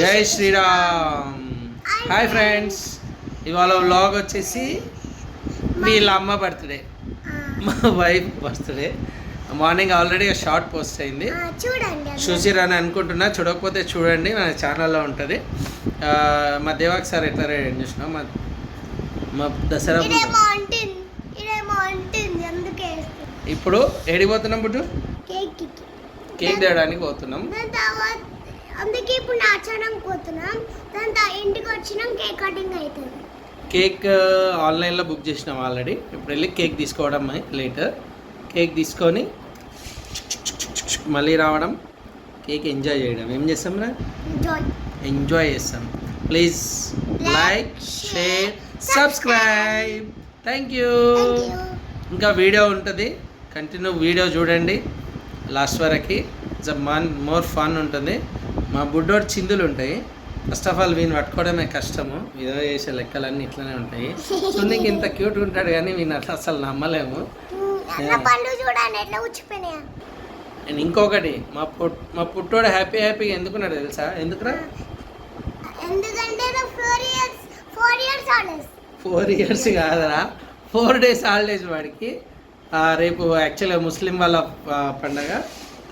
జై Sriram. Hi friends, ఇవాళ vlog వచ్చేసి వీళ్ళ అమ్మ బర్త్డే, మా wife birthday. Morning already short post అయింది, చూసిరని అనుకుంటున్నా. చూడకపోతే చూడండి, మన ఛానల్లో ఉంటుంది. మా దేవాక్ సార్ ఎట్లా రెడీ చూసినా మా దసరా. ఇప్పుడు ఏడిపోతున్నాం బుడ్డు, కేక్ తేయడానికి పోతున్నాం. అందుకే ఇప్పుడు నాచడానికి పోతున్నాం. ఇంటికి వచ్చినాం, కేక్ కటింగ్ అవుతుంది. కేక్ ఆన్లైన్లో బుక్ చేసినాం ఆల్రెడీ. ఇప్పుడు వెళ్ళి కేక్ తీసుకోవడం లేట్. కేక్ తీసుకొని మళ్ళీ రావడం, కేక్ ఎంజాయ్ చేయడం. ఏం చేస్తాం రా? ఎంజాయ్ చేస్తాం. Please like, share, subscribe. Thank you. ఇంకా వీడియో ఉంటుంది, కంటిన్యూ వీడియో చూడండి లాస్ట్ వరకు. ఇట్స్ మోర్ ఫన్ ఉంటుంది. మా బుడ్డోడు చిందులు ఉంటాయి. ఫస్ట్ ఆఫ్ ఆల్ వీని పట్టుకోవడమే కష్టము. ఏదో చేసే లెక్కలన్నీ ఇట్లనే ఉంటాయి. సున్నీకి ఇంత క్యూట్ ఉంటాడు కానీ వీని అట్లా అసలు నమ్మలేము. నేను ఇంకొకటి, మా పుట్టోడు హ్యాపీగా ఎందుకున్నాడు తెలుసా? ఎందుకురా? 4 years కాదరా, 4 days హాలిడేస్ వాడికి. రేపు యాక్చువల్గా ముస్లిం వాళ్ళ పండగ,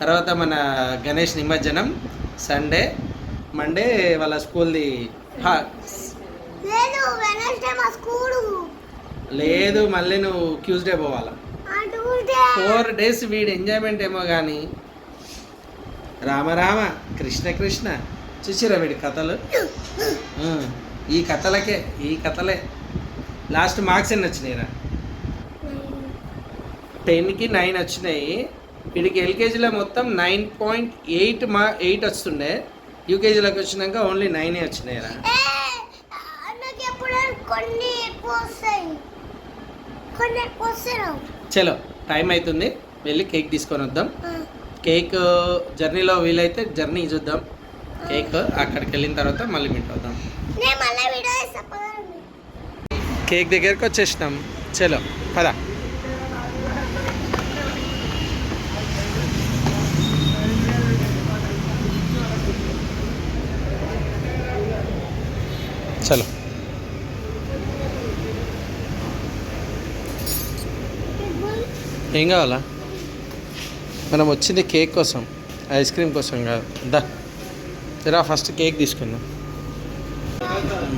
తర్వాత మన గణేష్ నిమజ్జనం సండే, మండే వాళ్ళ స్కూల్ది. లేదు, మళ్ళీ నువ్వు ట్యూస్డే పోవాలా. 4 days వీడి ఎంజాయ్మెంట్ ఏమో కానీ. రామ కృష్ణ చూసిరా వీడి కథలు. ఈ కథలే. లాస్ట్ మార్క్స్ ఎన్ని వచ్చినాయిరా? 10కి 9 వచ్చినాయి. వీడికి ఎల్కేజీలో మొత్తం 9.8 వస్తుండే. యూకేజీలోకి వచ్చినాక ఓన్లీ 9 వచ్చినాయిరా. చలో టైం అవుతుంది, వెళ్ళి కేక్ తీసుకొని వద్దాం. కేక్ జర్నీలో వీలైతే జర్నీ చూద్దాం. కేక్ అక్కడికి వెళ్ళిన తర్వాత మళ్ళీ మీట్ అవుదాం. కేక్ దగ్గరికి వచ్చేసినాం. చలో పదా. చలో ఏం కావాలా? మనం వచ్చింది కేక్ కోసం, ఐస్ క్రీమ్ కోసం కాదు. దా ఫస్ట్ కేక్ తీసుకుందాం.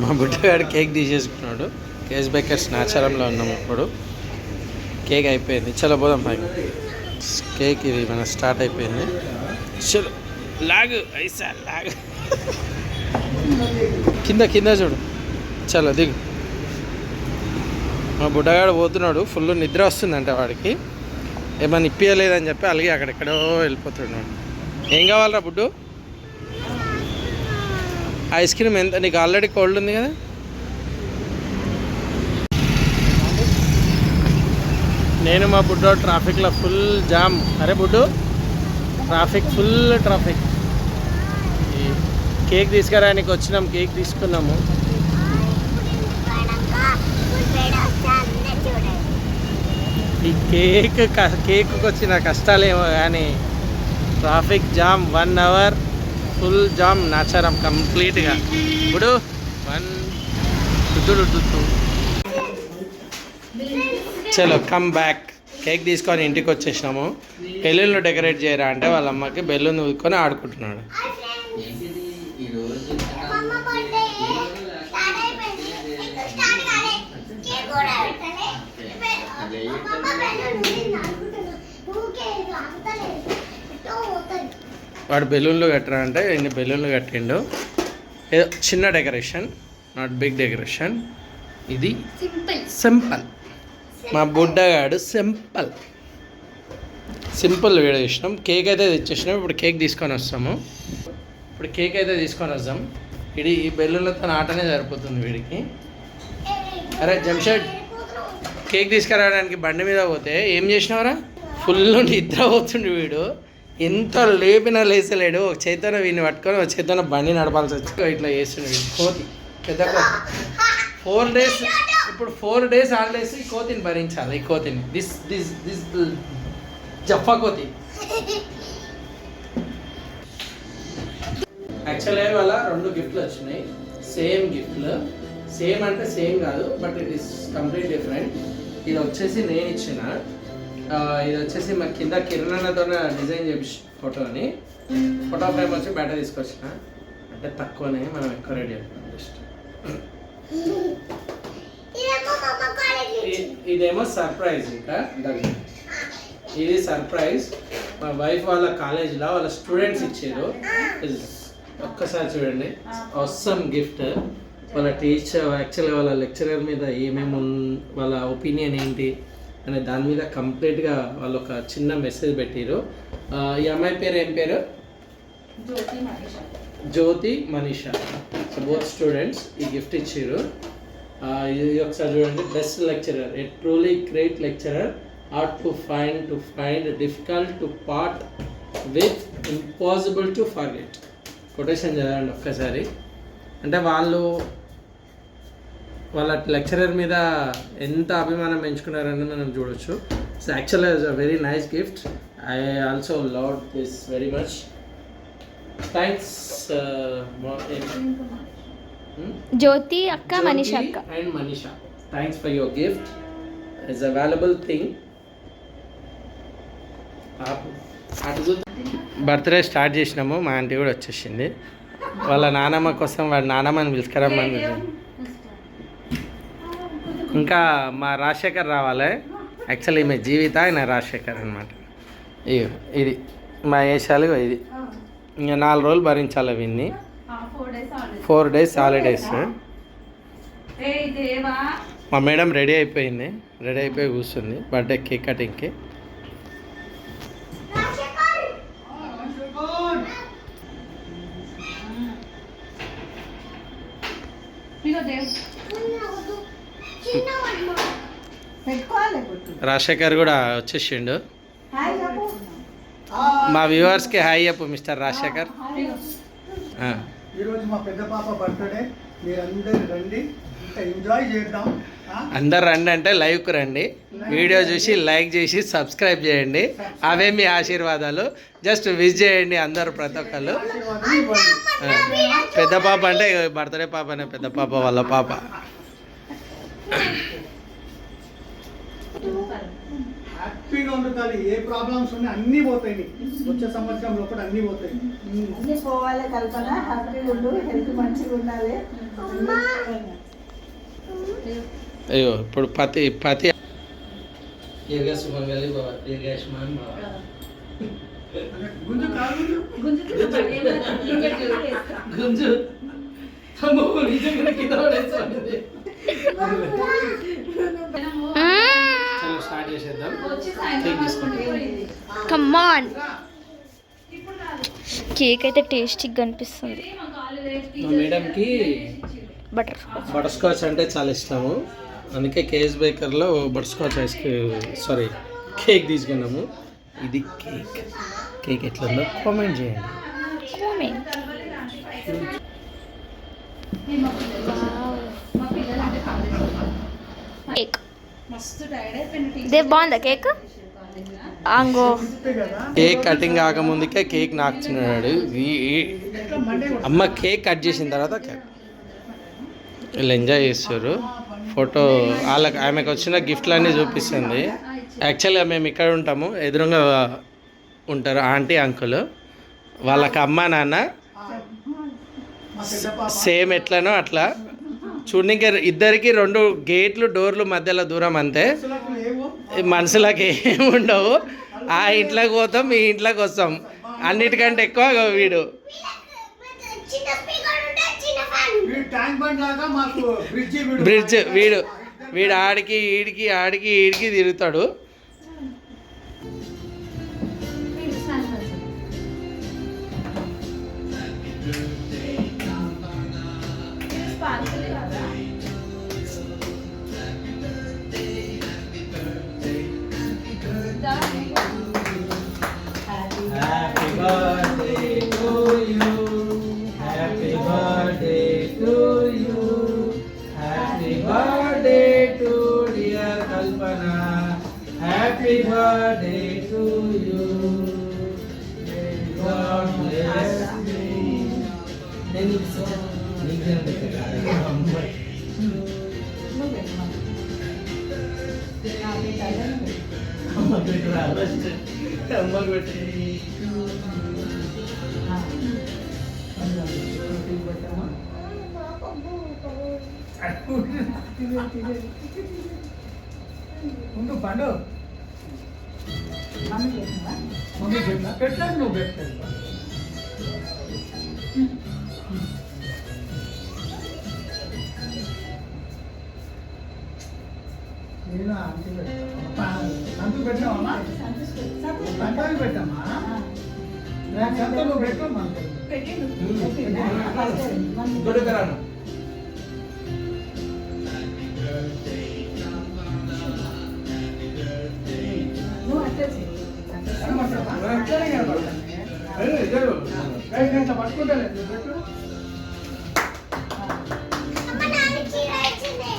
మా బుడ్డగాడు కేక్ తీసేసుకున్నాడు. కేస్ బేకర్స్ నాచారంలో ఉన్నాం. ఇప్పుడు కేక్ అయిపోయింది. చలో పోదాం పైకి. కేక్ ఇది మన స్టార్ట్ అయిపోయింది. చలో లాగు ఐసా లాగు. కింద చూడు. చలో దిగు. మా బుడ్డగాడు పోతున్నాడు. ఫుల్ నిద్ర వస్తుందంట వాడికి. ఏమన్నా ఇప్పియలేదని చెప్పి అలాగే అక్కడెక్కడో వెళ్ళిపోతున్నాడు. ఏం కావాలరా బుడ్డు? ఐస్ క్రీమ్ ఎంత? నీకు ఆల్రెడీ కోల్డ్ ఉంది కదా. నేను మా బుడ్డో ట్రాఫిక్లో ఫుల్ జామ్. అరే బుడ్డు, ఫుల్ ట్రాఫిక్. కేక్ తీసుకురానికి వచ్చినాం, కేక్ తీసుకున్నాము. ఈ కేక్ వచ్చిన కష్టాలేమో కానీ traffic jam. 1 hour full jam Nacharam కంప్లీట్గా. ఇప్పుడు చలో కమ్ బ్యాక్. కేక్ తీసుకొని ఇంటికి వచ్చేసినాము. బెలూన్లు డెకరేట్ చేయరా అంటే వాళ్ళ అమ్మకి బెలూన్ ఊదుకొని ఆడుకుంటున్నాడు. వాడు బెలూన్లు కట్టరా అంటే ఇన్ని బెలూన్లు కట్టిండు. ఏదో చిన్న డెకరేషన్, నాట్ బిగ్ డెకరేషన్. ఇది సింపుల్. మా బుడ్డగాడు సింపుల్ వీడియో చేసినాం. కేక్ అయితే తెచ్చేసినాం. ఇప్పుడు కేక్ తీసుకొని వస్తాం. ఇది ఈ బెలూన్లతో ఆటనే సరిపోతుంది వీడికి. అరే జంషెడ్, కేక్ తీసుకురావడానికి బండి మీద పోతే ఏం చేసినావురా? ఫుల్ నిద్ర పోతుండే వీడు. ఎంత లేపినా లేచలేడు. ఒక చేతన వీడిని పట్టుకొని ఒక చేతన బండి నడపాల్సి వచ్చి ఇట్లా చేస్తుండే వీడు. కోతి, పెద్ద కోతి. 4 days, ఇప్పుడు 4 days హాలిడేస్ ఈ కోతిని భరించాలి. ఈ కోతిని, దిస్ జఫా కోతి. యాక్చువల్గా వాళ్ళ 2 గిఫ్ట్లు వచ్చినాయి, సేమ్ గిఫ్ట్లు. సేమ్ అంటే సేమ్ కాదు, but it is complete different. ఇది వచ్చేసి నేను ఇచ్చిన, ఇది వచ్చేసి మా కింద కిరణతో డిజైన్ చేసి ఫోటోని, ఫోటో ఫ్రేమ్ వచ్చి బయట తీసుకొచ్చిన. అంటే తక్కువనే, మనం ఎక్కువ రెడీ అయిపోయాం జస్ట్. ఇదేమో సర్ప్రైజ్. ఇంకా ఇది సర్ప్రైజ్ మా వైఫ్ వాళ్ళ కాలేజీలో వాళ్ళ స్టూడెంట్స్ ఇచ్చారు. ఒక్కసారి చూడండి, అవసరం గిఫ్ట్. వాళ్ళ టీచర్ యాక్చువల్గా వాళ్ళ లెక్చరర్ మీద ఏమేమి వాళ్ళ ఒపీనియన్ ఏంటి అనే దాని మీద కంప్లీట్గా వాళ్ళు ఒక చిన్న మెసేజ్ పెట్టారు. ఈ అమ్మాయి పేరు ఏం పేరు? జ్యోతి మనీషా. సో బోత్ స్టూడెంట్స్ ఈ గిఫ్ట్ ఇచ్చారు. ఇది ఒకసారి చూడండి. Best lecturer, A truly great lecturer, hard to find difficult to part with, impossible to forget. Quotation చదవండి ఒక్కసారి. అంటే వాళ్ళ లెక్చరర్ మీద ఎంత అభిమానం పెంచుకున్నారని మనం చూడొచ్చు. సో యాక్చువల్గా it's a very nice gift. I also love this very much. Thanks Jyothi అక్క, మనీషా అక్క and Manisha. Thanks for your gift. It's a valuable thing. Birthday start చేసినాము, మా ఆంటీ కూడా వచ్చేసింది. వాళ్ళ నానమ్మ కోసం వాడి నానమ్మని పిలుచుకురమ్మని. ఇంకా మా రాజశేఖర్ రావాలి. యాక్చువల్లీ ఈమె జీవిత, ఆయన రాజశేఖర్ అనమాట. ఇది మా వేషాలు. ఇది ఇంకా 4 రోజులు భరించాలి వీన్ని. 4 days హాలిడేస్. మా మేడం రెడీ అయిపోయింది, రెడీ అయిపోయి కూర్చుంది బర్త్డే కేక్ కటింగ్కి. రాజశేఖర్ కూడా వచ్చేసిండు. మా వ్యూవర్స్కి హాయ్ చెప్పు మిస్టర్ రాజశేఖర్. ఈరోజు మా పెద్ద పాప బర్త్డే, మీరందరూ రండి, ఎంజాయ్ చేద్దాం. అందరు రండి అంటే లైవ్కి రండి, వీడియో చూసి లైక్ చేసి సబ్స్క్రైబ్ చేయండి. అవే మీ ఆశీర్వాదాలు. జస్ట్ విష్ చేయండి అందరూ, ప్రతి ఒక్కళ్ళు. పెద్ద పాప అంటే బర్త్డే పాపనే, పెద్ద పాప వాళ్ళ పాప. హ్యాపీగా ఉండాలి. ఏ ప్రాబ్లమ్స్ ఉన్నాయి అన్నీ పోతాయి. వచ్చే సంవత్సరంలో కూడా అన్నీ పోతాయి. అన్నీ పోవాలి కల్పన. హ్యాపీగా ఉండు, హెల్త్ మంచిగా ఉండాలి. అయ్యో ఇప్పుడు పతి గుంజు కాదు, గుంజు స్టార్ట్ చేసేద్దాం. Come on. కేక్ అయితే టేస్టీగా కనిపిస్తుంది. మా మేడంకి బటర్ స్కాచ్ అంటే చాలా ఇష్టము, అందుకే కేఎస్ బేకర్లో బటర్ స్కాచ్ కేక్ తీసుకున్నాము. ఇది కేక్ ఎట్లుందో కామెంట్ చేయండి. కేక్ బాగుందా? కేక్ అంగో కేక్ కటింగ్ కాకముందుకే కేక్ నాకుతున్నాడు. అమ్మ కేక్ కట్ చేసిన తర్వాత వీళ్ళు ఎంజాయ్ చేస్తారు. ఫోటో ఆమెకు వచ్చిన గిఫ్ట్లన్నీ చూపిస్తుంది. యాక్చువల్గా మేము ఇక్కడ ఉంటాము, ఎదురుగా ఉంటారు ఆంటీ అంకుల్. వాళ్ళకి అమ్మ నాన్న సేమ్ ఎట్లనో అట్లా చూడడానికి. ఇద్దరికి 2 గేట్లు డోర్లు మధ్యలో దూరం అంతే. మనుషులకు ఏమి ఉండవు. ఆ ఇంట్లోకి పోతాం, ఈ ఇంట్లోకి వస్తాం. అన్నిటికంటే ఎక్కువ వీడు బ్రిడ్జ్. వీడు ఆడికి ఈడికి తిరుగుతాడు. Happy birthday to you. God bless you. ఉండు పండు మమ్మీ పెట్టినా పెట్టలేదు నువ్వు పెట్టలేదు నేను అంతకు పెట్టావమ్మా సంతానికి పెట్టామా సంత నువ్వు పెట్టామా పట్టుకుంటా అమ్మ నాన్న చీర ఇచ్చింది.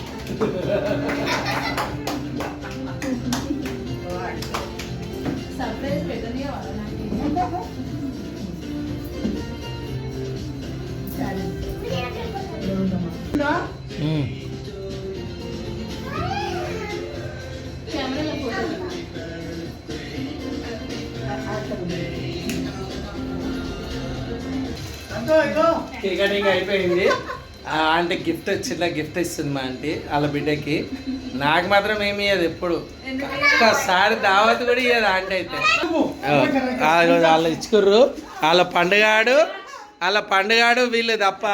సర్ప్రైజ్ పెట్టని కెమెరాలో ఫోటో కేక్ కటింగ్ అయిపోయింది. ఆంటీ గిఫ్ట్ చిన్న గిఫ్ట్ ఇస్తుంది మా ఆంటీ వాళ్ళ బిడ్డకి. నాకు మాత్రం ఏమి ఇయ్యదు ఎప్పుడు. ఒక్కసారి దావత్ కూడా ఇయ్యదు ఆంటీ అయితే. వాళ్ళు ఇచ్చుకుర్రు వాళ్ళ పండుగాడు వీళ్ళు తప్ప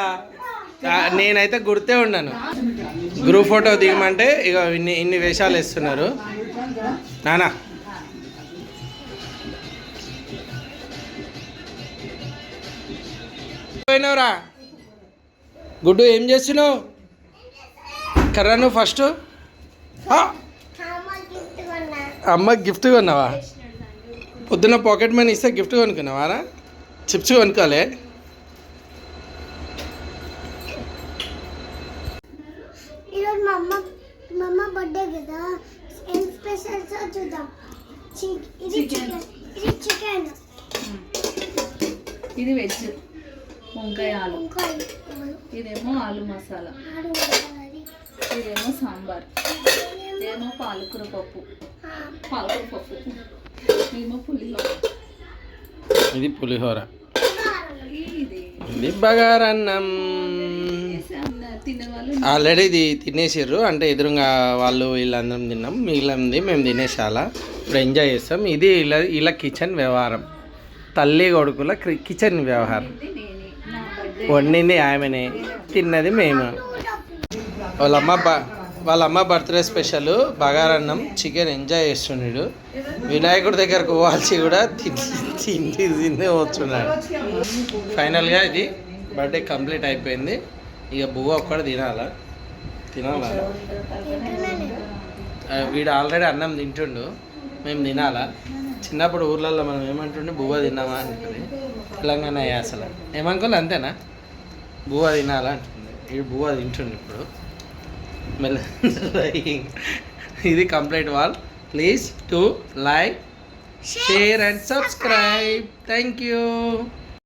నేనైతే గుర్తే ఉన్నాను. గ్రూప్ ఫోటో దిగమంటే ఇక ఇన్ని వేషాలు వేస్తున్నారు నానా. పోయినవురా గుడ్డు, ఏం చేస్తున్నావు? కర్రా నువ్వు ఫస్ట్ అమ్మ గిఫ్ట్ కొన్నావా? పొద్దున్న పాకెట్ మనీ ఇస్తే గిఫ్ట్ కొనుక్కున్నావారా? చిప్స్ కొనుక్కోలే? ఈరోజు మా అమ్మ బర్త్డే కదా, ఏం స్పెషల్ చూద్దాం. ఇది చికెన్, ఇది వెజ్ వంకాయ ఆలు, వంకాయ, ఇదేమో ఆలు మసాలా, ఆలు, ఇదేమో సాంబార్, ఇదేమో పాలకూర పప్పు, ఇదేమో పులిహోర, ఇది పులిహోర, ఇది ఇది బగారన్నం. తినేవాళ్ళు ఆల్రెడీ ఇది తినేసారు, అంటే ఎదురుగా వాళ్ళు వీళ్ళందరం తిన్నాం, మిగిలింది మేము తినేసాలా. ఇప్పుడు ఎంజాయ్ చేస్తాం. ఇది ఇలా కిచెన్ వ్యవహారం, తల్లి కొడుకుల కిచెన్ వ్యవహారం. నా బర్త్డే వండింది ఆమెనే, తిన్నది మేము. వాళ్ళ అమ్మ బర్త్డే స్పెషల్ బగారన్నం చికెన్ ఎంజాయ్ చేస్తున్నాడు. వినాయకుడి దగ్గరకు పోవాల్సి కూడా తిండి వస్తున్నాడు. ఫైనల్గా ఇది బర్త్డే కంప్లీట్ అయిపోయింది. ఇక బువ్వ ఒక్కడ తినాలా. వీడు ఆల్రెడీ అన్నం తింటుండు, మేము తినాలా. చిన్నప్పుడు ఊర్లలో మనం ఏమంటుండే బువ్వ తిన్నామా అనుకుని, తెలంగాణ యాసల ఏమనుకోలే అంతేనా, బువ్వ తినాలా అంటుంది. వీడు బువ్వ తింటుండు ఇప్పుడు ఇది complete wall. Please to like, share and subscribe. Thank you.